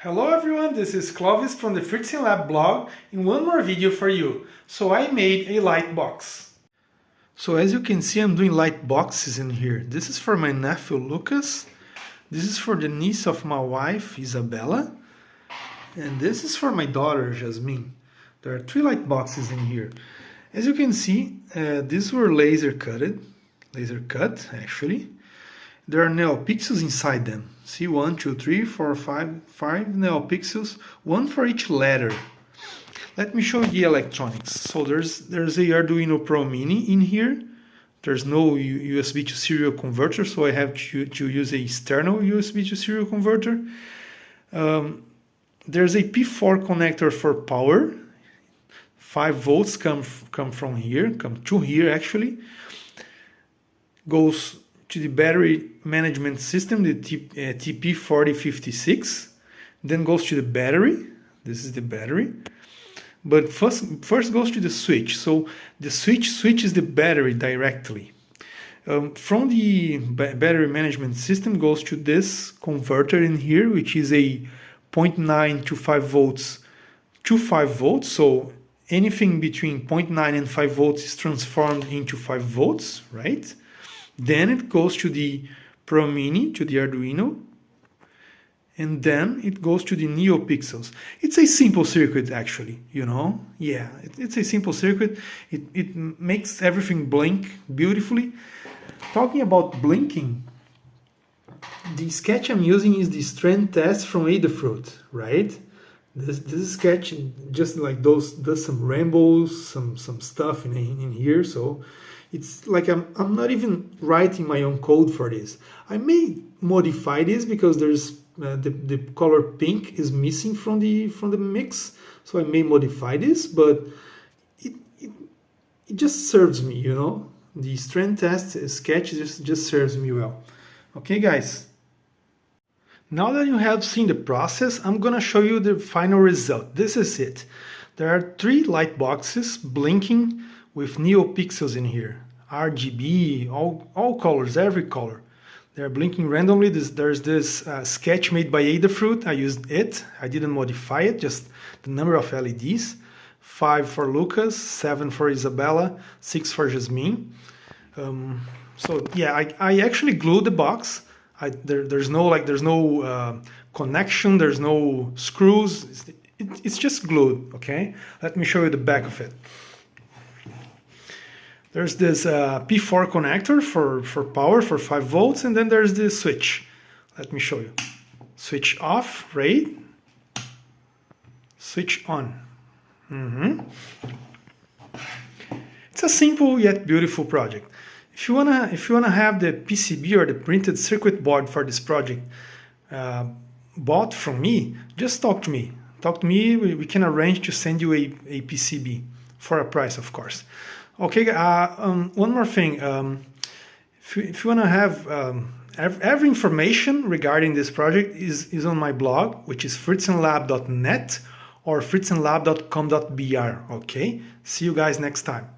Hello everyone, this is Clovis from the Fritz Lab blog in one more video for you. So I made a light box. So as you can see, I'm doing light boxes in here. This is for my nephew Lucas. This is for the niece of my wife Isabella. And this is for my daughter Jasmine. There are 3 light boxes in here. As you can see, these were laser cut actually. There are Neopixels inside them. See, 1, 2, 3, 4, 5 Neopixels, one for each letter. Let me show you the electronics. So there's a Arduino Pro Mini in here. There's no USB to serial converter, so I have to use a external USB to serial converter. There's a P4 connector for power. 5 volts come from here, come to here actually. Goes to the battery management system, the TP4056, then goes to the battery. This is the battery, but first goes to the switch. So the switch switches the battery directly. From the battery management system goes to this converter in here, which is a 0.9 to 5 volts to 5 volts. So anything between 0.9 and 5 volts is transformed into 5 volts, right? Then it goes to the Pro Mini, to the Arduino, and then it goes to the Neopixels. It's a simple circuit actually, you know? Yeah, it's a simple circuit. It makes everything blink beautifully. Talking about blinking, the sketch I'm using is the strand test from Adafruit, right? This sketch just like does some rainbows, some stuff in here, so it's like I'm not even writing my own code for this. I may modify this because there's the color pink is missing from the mix, so I may modify this, but it just serves me, you know. The strand test sketch just serves me well. Okay, guys. Now that you have seen the process, I'm gonna show you the final result. This is it. There are 3 light boxes blinking with Neopixels in here. RGB, all colors, every color. They're blinking randomly. There's this sketch made by Adafruit. I used it. I didn't modify it, just the number of LEDs. 5 for Lucas, 7 for Isabella, 6 for Jasmine. So yeah, I actually glued the box. There's no connection, there's no screws. It's just glued, okay? Let me show you the back of it. There's this P4 connector for power, for 5 volts, and then there's this switch. Let me show you. Switch off, right? Switch on. It's a simple yet beautiful project. If you wanna have the PCB or the printed circuit board for this project bought from me, just talk to me. Talk to me. We can arrange to send you a PCB for a price, of course. Okay. One more thing. If you wanna have every information regarding this project is on my blog, which is fritzenlab.net or fritzenlab.com.br. Okay. See you guys next time.